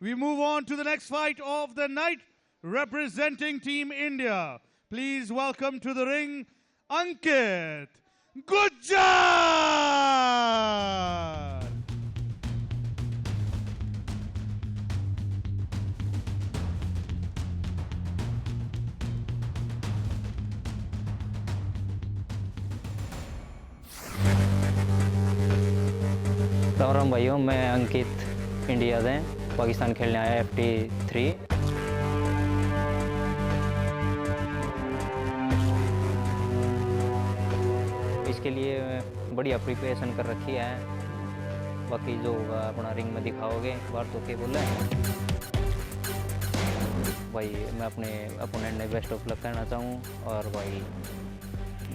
we move on to the next fight of the night, representing Team India. Please welcome to the ring, Ankit Gujjar! Ram भाइयों, मैं अंकित India से पाकिस्तान खेलने आया IFT 3। इसके लिए बढ़िया प्रिपरेशन कर रखी है। बाकी जो होगा अपना रिंग में दिखाओगे, बार तो के बोला है भाई। मैं अपने अपोनेंट ने बेस्ट ऑफ लक कहना चाहूँ, और भाई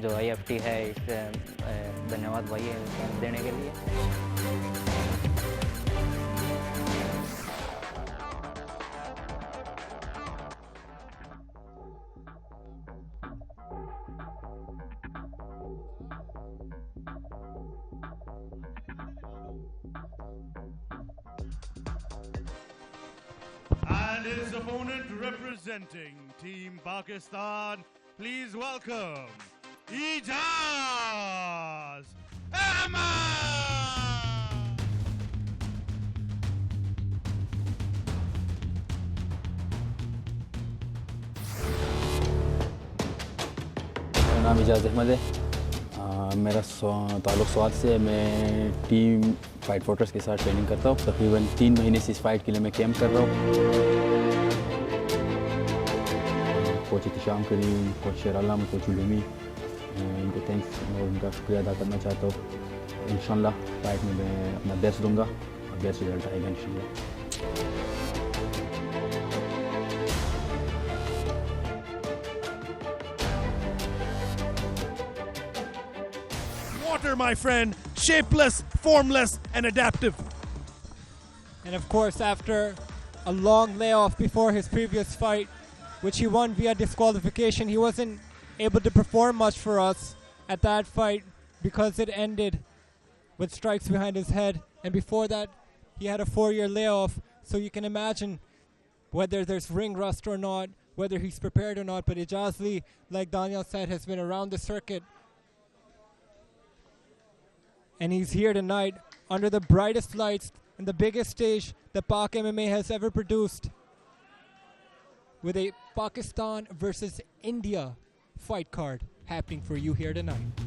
जो IFT है इस धन्यवाद भाई देने के लिए। And his opponent representing Team Pakistan, please welcome Ejaz Ahmad! मेरा नाम एजाज अहमद है। मेरा ताल्लुक़ स्वाद से है। मैं टीम फाइट फोर्ट्रेस के साथ ट्रेनिंग करता हूँ। तकरीबन 3 महीने से इस फाइट के लिए मैं कैंप कर रहा हूँ। कोच इत्तिशाम करीम, कोच शेरालाम, कोच उलूमी, इनको थैंक्स और उनका शुक्रिया अदा करना चाहता हूँ। इंशाल्लाह फाइट में मैं अपना बेस्ट दूंगा और बेस्ट रिजल्ट आएगा इंशाल्लाह। Water, my friend, shapeless, formless, and adaptive. And of course, after a long layoff before his previous fight, which he won via disqualification, he wasn't able to perform much for us at that fight because it ended with strikes behind his head. And before that, he had a 4-year layoff. So you can imagine whether there's ring rust or not, whether he's prepared or not. But Ejaz Lee, like Daniel said, has been around the circuit. And he's here tonight under the brightest lights and the biggest stage that PAK MMA has ever produced, with a Pakistan versus India fight card happening for you here tonight.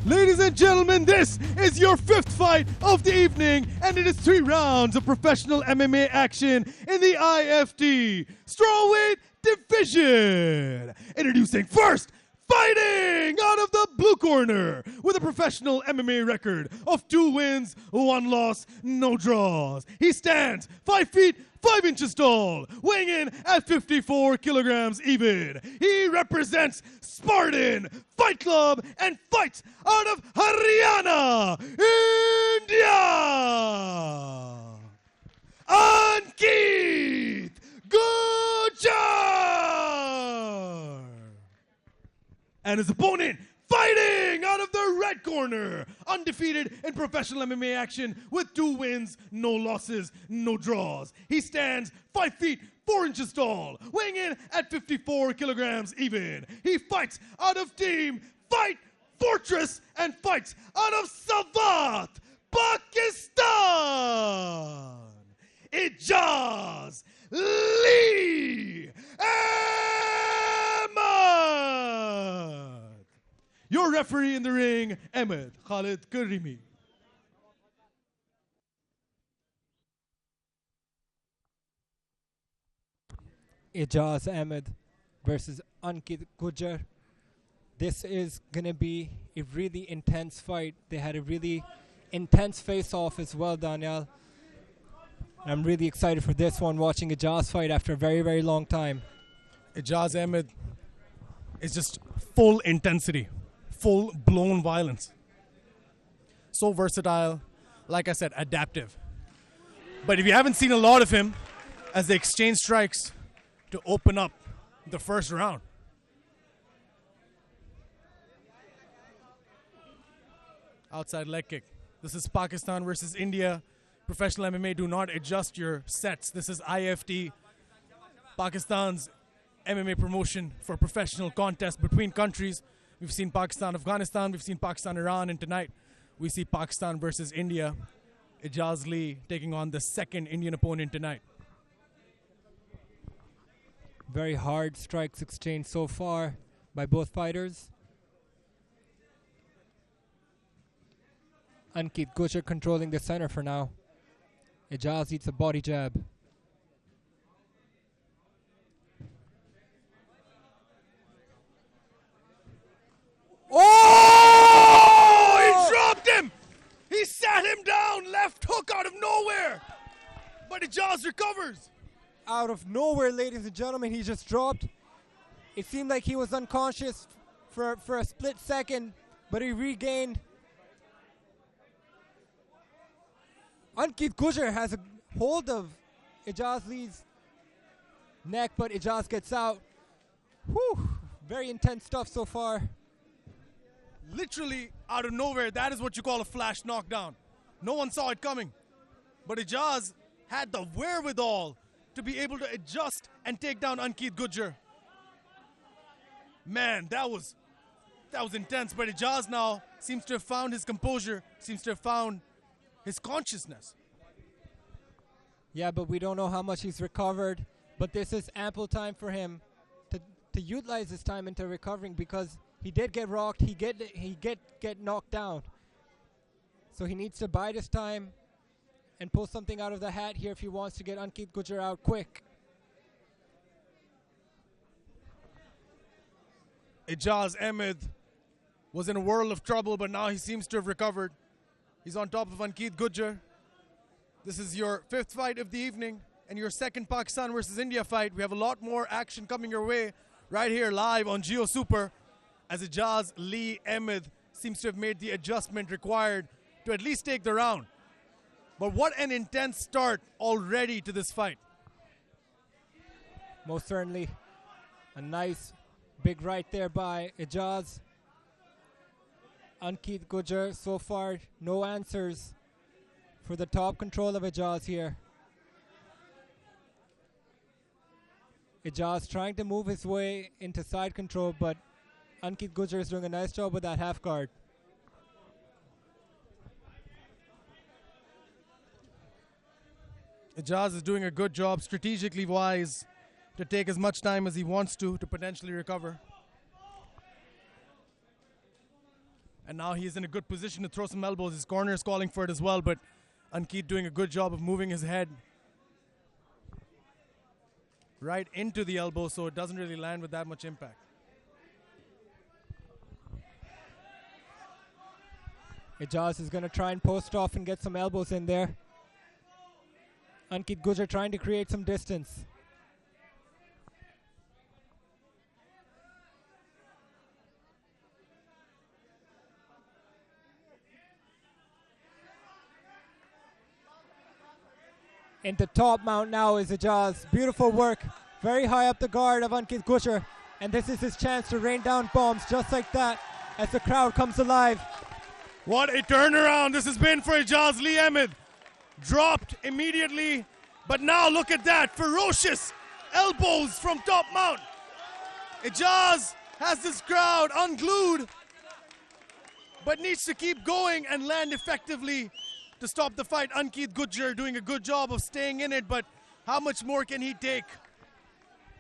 Ladies and gentlemen, this is your 5th fight of the evening, and it is 3 rounds of professional MMA action in the IFT strawweight division. Introducing first, fighting out of the blue corner with a professional MMA record of 2 wins, 1 loss, no draws. He stands 5 feet 5 inches tall, weighing in at 54 kilograms even. He represents Spartan Fight Club and fights out of Haryana, India. Ankit Gujjar! And his opponent, fighting out of the red corner, undefeated in professional MMA action with 2 wins, no losses, no draws. He stands 5 feet 4 inches tall, weighing in at 54 kilograms even. He fights out of Team Fight Fortress and fights out of Savat, Pakistan. Ejaz Lee Ahmad. Your referee in the ring, Ahmed Khalid Karimi. Ejaz Ahmed versus Ankit Gujjar. This is going to be a really intense fight. They had a really intense face-off as well, Daniel. I'm really excited for this one, watching Ejaz fight after a very, very long time. Ejaz Ahmed is just full intensity, full-blown violence. So versatile, like I said, adaptive. But if you haven't seen a lot of him, as they exchange strikes to open up the first round. Outside leg kick. This is Pakistan versus India. Professional MMA do not adjust your sets. This is IFT, Pakistan's MMA promotion for professional contests between countries. We've seen Pakistan, Afghanistan, we've seen Pakistan, Iran, and tonight we see Pakistan versus India. Ejaz Lee taking on the second Indian opponent tonight. Very hard strikes exchanged so far by both fighters. Ankit Gujjar controlling the center for now. Ejaz eats a body jab. Oh! He dropped him! He sat him down, left hook out of nowhere. But Ejaz recovers. Out of nowhere, ladies and gentlemen, he just dropped. It seemed like he was unconscious for a split second, but he regained. Ankit Gujjar has a hold of Ejaz Lee's neck, but Ejaz gets out. Whew, very intense stuff so far. Literally out of nowhere, that is what you call a flash knockdown. No one saw it coming. But Ejaz had the wherewithal to be able to adjust and take down Ankit Gujjar. Man, that was intense. But Ejaz now seems to have found his composure, seems to have found his consciousness. Yeah, but we don't know how much he's recovered. But this is ample time for him to utilize his time into recovering, because he did get rocked, he get knocked down. So he needs to bide his time and pull something out of the hat here if he wants to get Ankit Gujjar out quick. Ejaz Ahmad was in a world of trouble, but now he seems to have recovered. He's on top of Ankit Gujjar. This is your fifth fight of the evening and your second Pakistan versus India fight. We have a lot more action coming your way right here live on Geo Super, as Ejaz Lee Ahmad seems to have made the adjustment required to at least take the round. But what an intense start already to this fight. Most certainly. A nice big right there by Ejaz. Ankit Gujjar, so far, no answers for the top control of Ejaz here. Ejaz trying to move his way into side control, but Ankit Gujjar is doing a nice job with that half guard. Ejaz is doing a good job strategically wise to take as much time as he wants to potentially recover. And now he's in a good position to throw some elbows. His corner is calling for it as well, but Ankit doing a good job of moving his head right into the elbow, so it doesn't really land with that much impact. Ejaz is going to try and post off and get some elbows in there. Ankit Gujjar trying to create some distance. Into top mount now is Ejaz. Beautiful work. Very high up the guard of Ankit Gujjar. And this is his chance to rain down bombs just like that as the crowd comes alive. What a turnaround this has been for Ejaz Lee Ahmad. Dropped immediately, but now look at that. Ferocious elbows from top mount. Ejaz has this crowd unglued, but needs to keep going and land effectively to stop the fight. Ankit Gujjar doing a good job of staying in it, but how much more can he take?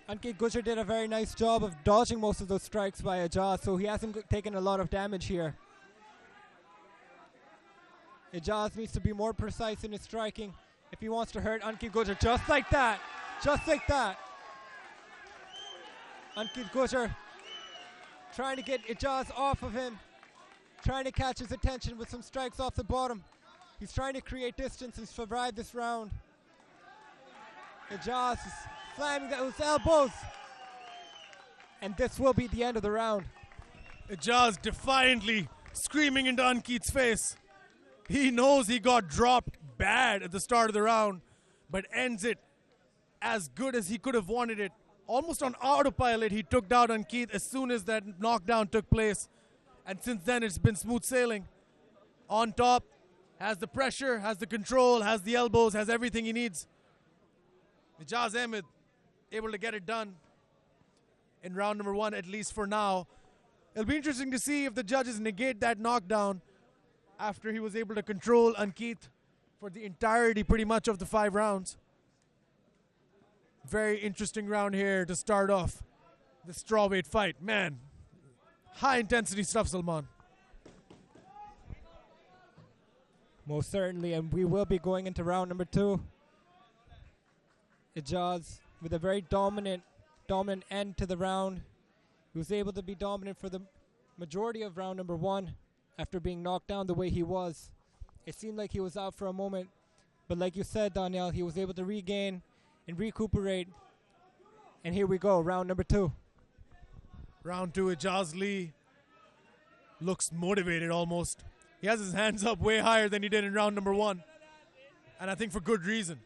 Ankit Gujjar did a very nice job of dodging most of those strikes by Ejaz, so he hasn't taken a lot of damage here. Ejaz needs to be more precise in his striking if he wants to hurt Ankit Gujjar. Just like that. Just like that. Ankit Gujjar trying to get Ejaz off of him. Trying to catch his attention with some strikes off the bottom. He's trying to create distance and survive this round. Ejaz is slamming those elbows. And this will be the end of the round. Ejaz defiantly screaming into Ankit's face. He knows he got dropped bad at the start of the round, but ends it as good as he could have wanted it. Almost on autopilot, he took down Ankit as soon as that knockdown took place. And since then, it's been smooth sailing. On top, Has the pressure, has the control, has the elbows, has everything he needs. Ejaz Ahmed able to get it done in round number 1, at least for now. It'll be interesting to see if the judges negate that knockdown after he was able to control Ankit for the entirety pretty much of the 5 rounds. Very interesting round here to start off the strawweight fight. Man, high intensity stuff, Salman. Most certainly, and we will be going into round number 2. Ejaz with a very dominant end to the round. He was able to be dominant for the majority of round number 1 after being knocked down the way he was. It seemed like he was out for a moment, but like you said, Daniel, he was able to regain and recuperate. And here we go, round number 2. Round 2, Ejaz Lee looks motivated almost. He has his hands up way higher than he did in round number 1. And I think for good reason.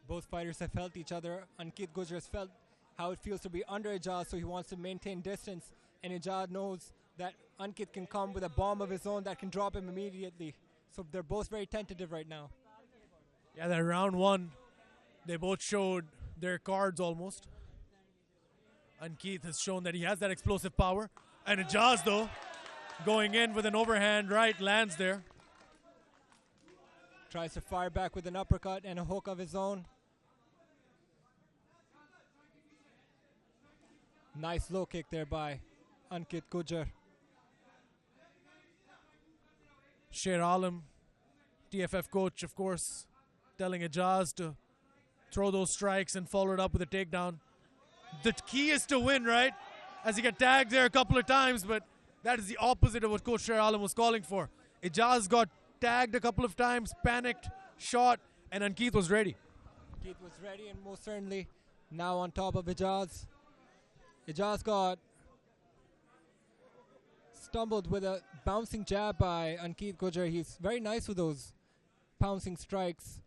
Both fighters have felt each other. Ankit Gujjar has felt how it feels to be under Ejaz, so he wants to maintain distance. And Ejaz knows that Ankit can come with a bomb of his own that can drop him immediately. So they're both very tentative right now. Yeah, that round 1, they both showed their cards almost. Ankit has shown that he has that explosive power. And Ejaz, though, going in with an overhand right, lands there. Tries to fire back with an uppercut and a hook of his own. Nice low kick there by Ankit Gujjar. Sher Alam, TFF coach, of course, telling Ejaz to throw those strikes and follow it up with a takedown. The key is to win, right? As he got tagged there a couple of times, but that is the opposite of what Coach Sher Alam was calling for. Ejaz got tagged a couple of times, panicked, shot, and Ankit was ready. Ankit was ready and most certainly now on top of Ejaz. Ejaz got stumbled with a bouncing jab by Ankit Gujjar. He's very nice with those pouncing strikes.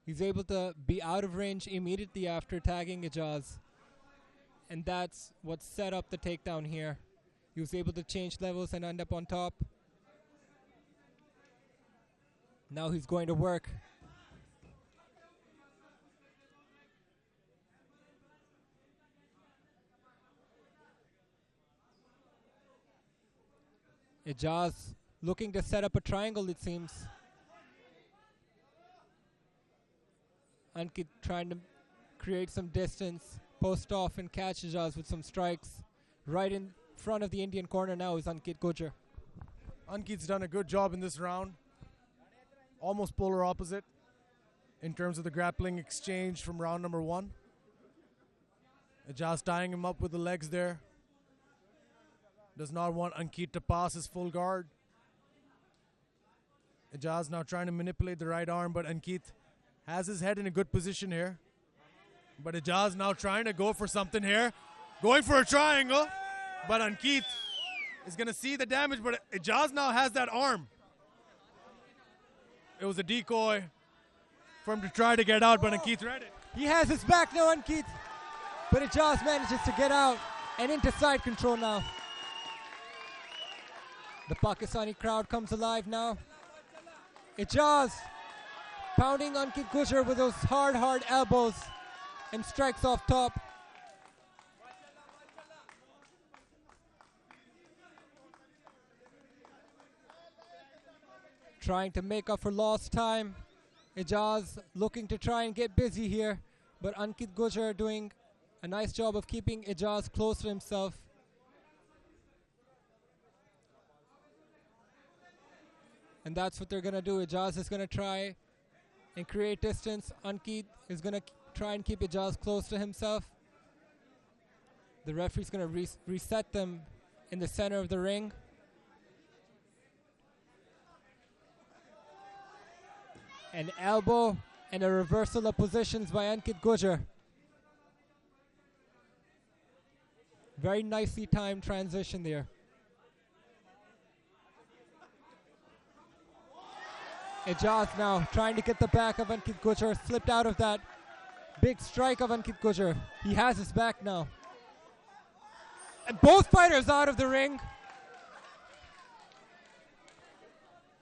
He's able to be out of range immediately after tagging Ejaz. And that's what set up the takedown here. He was able to change levels and end up on top. Now he's going to work. Ejaz looking to set up a triangle, it seems. Ankit trying to create some distance, post off and catch Ejaz with some strikes. Right in front of the Indian corner now is Ankit Gujjar. Ankit's done a good job in this round. Almost polar opposite in terms of the grappling exchange from round number 1. Ejaz tying him up with the legs there. Does not want Ankit to pass his full guard. Ejaz now trying to manipulate the right arm, but Ankit has his head in a good position here. But Ejaz now trying to go for something here. Going for a triangle. But Ankit is going to see the damage, but Ejaz now has that arm. It was a decoy for him to try to get out, but Ankit read it. He has his back now, Ankit. But Ejaz manages to get out and into side control now. The Pakistani crowd comes alive now. Ejaz pounding Ankit Gujjar with those hard elbows and strikes off top. Trying to make up for lost time. Ejaz looking to try and get busy here, but Ankit Gujjar doing a nice job of keeping Ejaz close to himself. And that's what they're going to do. Ejaz is going to try and create distance. Ankit is going to try and keep Ejaz close to himself. The referee's going to reset them in the center of the ring. An elbow and a reversal of positions by Ankit Gujjar. Very nicely timed transition there. Ejaz now trying to get the back of Ankit Gujjar, slipped out of that big strike of Ankit Gujjar. He has his back now. And both fighters out of the ring.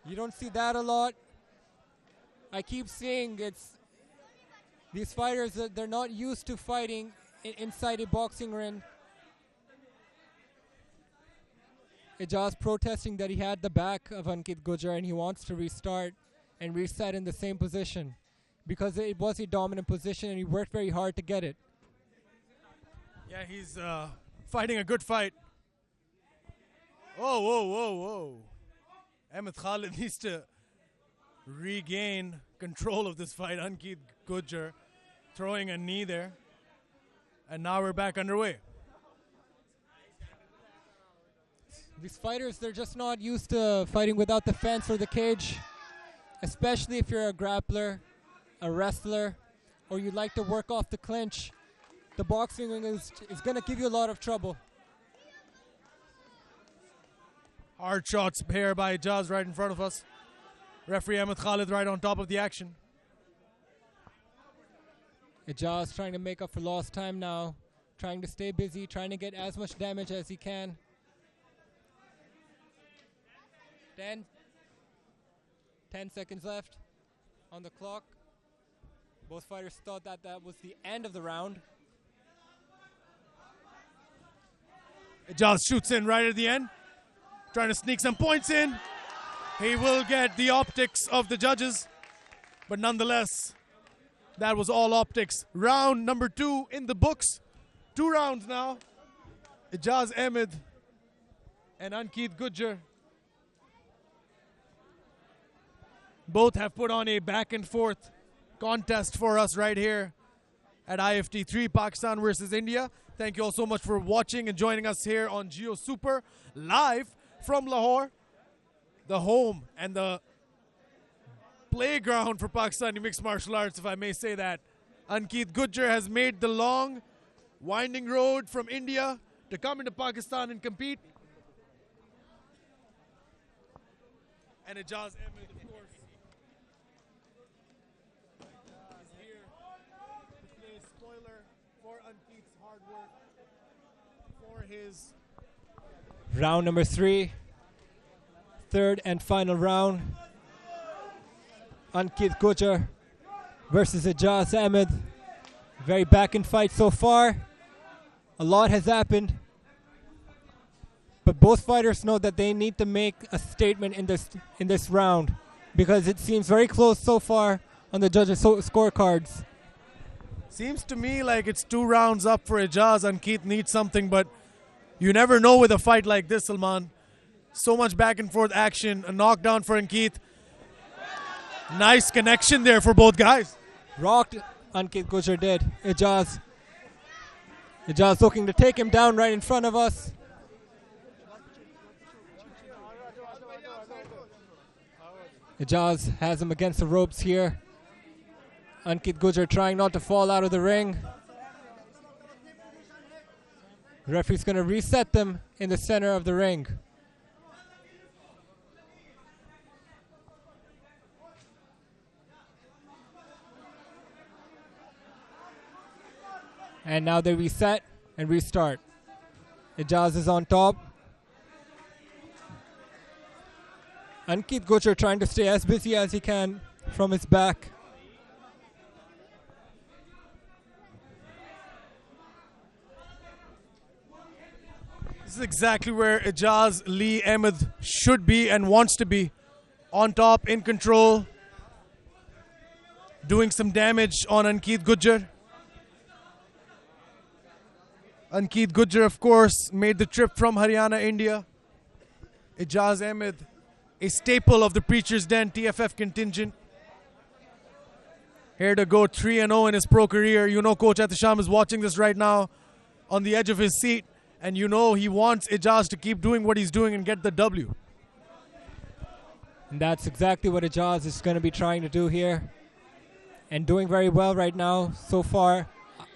You don't see that a lot. I keep seeing these fighters, they're not used to fighting inside a boxing ring. Ejaz protesting that he had the back of Ankit Gujjar and he wants to restart and reset in the same position because it was a dominant position and he worked very hard to get it. Yeah, he's fighting a good fight. Whoa. Ahmad Khalid needs to regain control of this fight. Ankit Gujjar throwing a knee there. And now we're back underway. These fighters, they're just not used to fighting without the fence or the cage, especially if you're a grappler, a wrestler, or you like to work off the clinch. The boxing ring is going to give you a lot of trouble. Hard shots here by Ejaz right in front of us. Referee Ahmad Khalid right on top of the action. Ejaz trying to make up for lost time now, trying to stay busy, trying to get as much damage as he can. 10 seconds left on the clock. Both fighters thought that was the end of the round. Ejaz shoots in right at the end, trying to sneak some points in. He will get the optics of the judges, but nonetheless, that was all optics. Round number 2 in the books. 2 rounds now. Ejaz Ahmed and Ankit Gujjar both have put on a back and forth contest for us right here at IFT 3, Pakistan versus India. Thank you all so much for watching and joining us here on Geo Super, live from Lahore, the home and the playground for Pakistani mixed martial arts, if I may say that. Ankit Gujjar has made the long, winding road from India to come into Pakistan and compete. And Ejaz Ahmed, of course, is here to play spoiler for Ankit's hard work for his Round number 3, third and final round. Ankit Gujjar versus Ejaz Ahmed. Very back and fight so far. A lot has happened. But both fighters know that they need to make a statement in this round because it seems very close so far on the judges' scorecards. Seems to me like it's 2 rounds up for Ejaz. Ankit needs something, but you never know with a fight like this, Salman. So much back and forth action. A knockdown for Ankit. Nice connection there for both guys. Rocked Ankit Gujjar did. Ejaz looking to take him down right in front of us. Ejaz has him against the ropes here. Ankit Gujjar trying not to fall out of the ring. The referee's going to reset them in the center of the ring. And now they reset and restart. Ejaz is on top. Ankit Gujjar trying to stay as busy as he can from his back. This is exactly where Ejaz Lee Ahmed should be and wants to be. On top, in control. Doing some damage on Ankit Gujjar. Ankit Gujjar, of course, made the trip from Haryana, India. Ejaz Ahmed, a staple of the Preacher's Den TFF contingent. Here to go 3-0 in his pro career. You know Coach Atisham is watching this right now on the edge of his seat. And you know he wants Ejaz to keep doing what he's doing and get the W. And that's exactly what Ejaz is going to be trying to do here. And doing very well right now so far.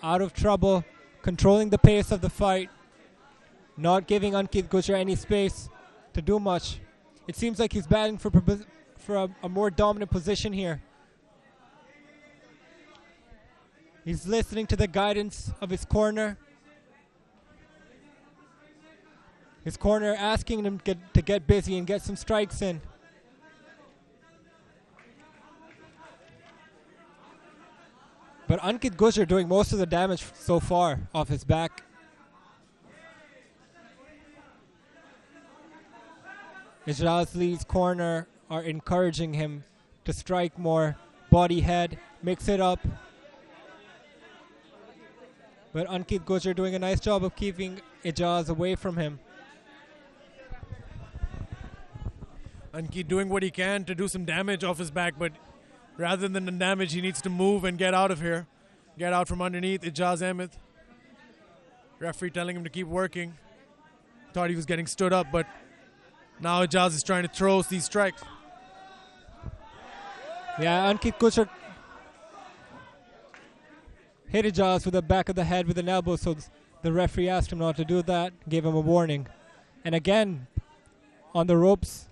Out of trouble. Controlling the pace of the fight. Not giving Ankit Gujjar any space to do much. It seems like he's battling for a more dominant position here. He's listening to the guidance of his corner. His corner asking him to get busy and get some strikes in. But Ankit Gujjar doing most of the damage so far off his back. Ejaz Lee's corner are encouraging him to strike more, body head, mix it up. But Ankit Gujjar doing a nice job of keeping Ejaz away from him. Ankit doing what he can to do some damage off his back, but rather than the damage, he needs to move and get out of here. Get out from underneath Ejaz Ahmad. Referee telling him to keep working. Thought he was getting stood up, but now Ejaz is trying to throw these strikes. Yeah, Ankit Gujjar hit Ejaz with the back of the head with an elbow, so the referee asked him not to do that, gave him a warning. And again, on the ropes,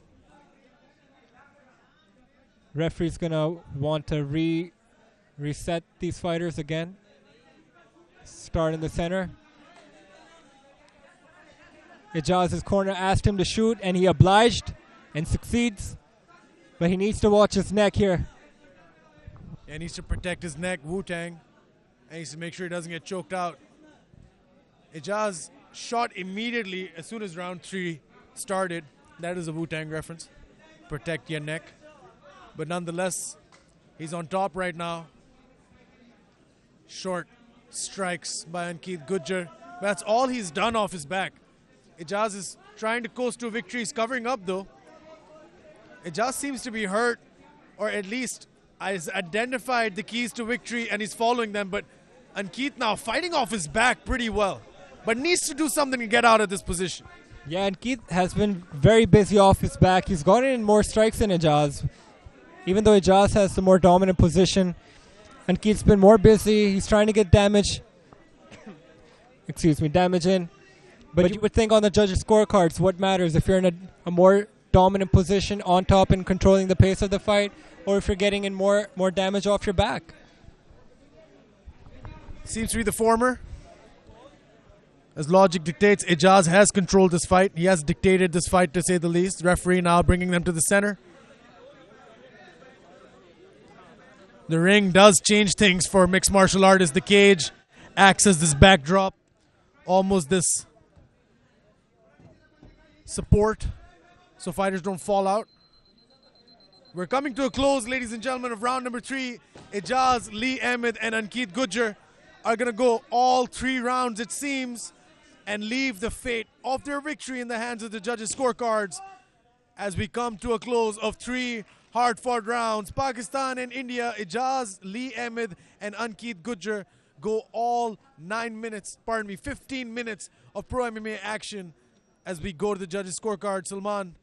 referee's gonna want to reset these fighters again. Start in the center. Ejaz's corner asked him to shoot, and he obliged and succeeds. But he needs to watch his neck here. And needs to protect his neck, Wu-Tang. And he needs to make sure he doesn't get choked out. Ejaz shot immediately as soon as round 3 started. That is a Wu-Tang reference. Protect your neck. But nonetheless, he's on top right now. Short strikes by Ankit Gujjar. That's all he's done off his back. Ejaz is trying to coast to a victory. He's covering up though. Ejaz seems to be hurt, or at least has identified the keys to victory and he's following them. But Ankit now fighting off his back pretty well, but needs to do something to get out of this position. Yeah, Ankit has been very busy off his back. He's gotten in more strikes than Ejaz. Even though Ejaz has the more dominant position, Ankit's been more busy. He's trying to get damage. Damage in. But you would think on the judges' scorecards, what matters if you're in a more dominant position on top and controlling the pace of the fight, or if you're getting in more damage off your back. Seems to be the former. As logic dictates, Ejaz has controlled this fight. He has dictated this fight, to say the least. Referee now bringing them to the center. The ring does change things for mixed martial artists. The cage acts as this backdrop, almost this support, so fighters don't fall out. We're coming to a close, ladies and gentlemen, of round number 3. Ejaz, Lee Ahmad, and Ankit Gujjar are going to go all 3 rounds, it seems, and leave the fate of their victory in the hands of the judges' scorecards as we come to a close of 3 hard-fought rounds. Pakistan and India, Ejaz, Lee Ahmad, and Ankit Gujjar go all 15 minutes of pro MMA action as we go to the judges' scorecard. Salman,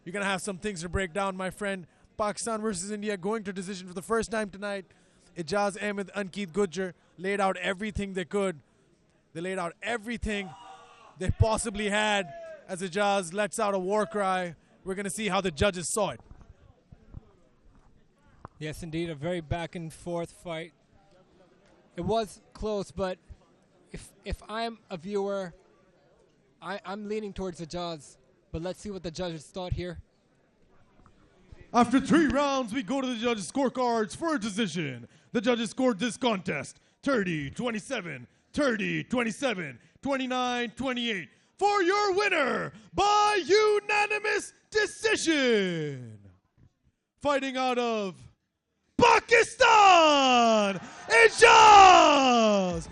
you're going to have some things to break down, my friend. Pakistan versus India going to decision for the first time tonight. Ejaz Ahmad, Ankit Gujjar laid out everything they could. They laid out everything they possibly had as Ejaz lets out a war cry. We're going to see how the judges saw it. Yes, indeed, a very back and forth fight. It was close, but if I'm a viewer, I'm leaning towards Ejaz. But let's see what the judges thought here. After 3 rounds, we go to the judges' scorecards for a decision. The judges scored this contest 30-27, 30-27, 29-28 for your winner by unanimous decision. Fighting out of Pakistan, Ejaz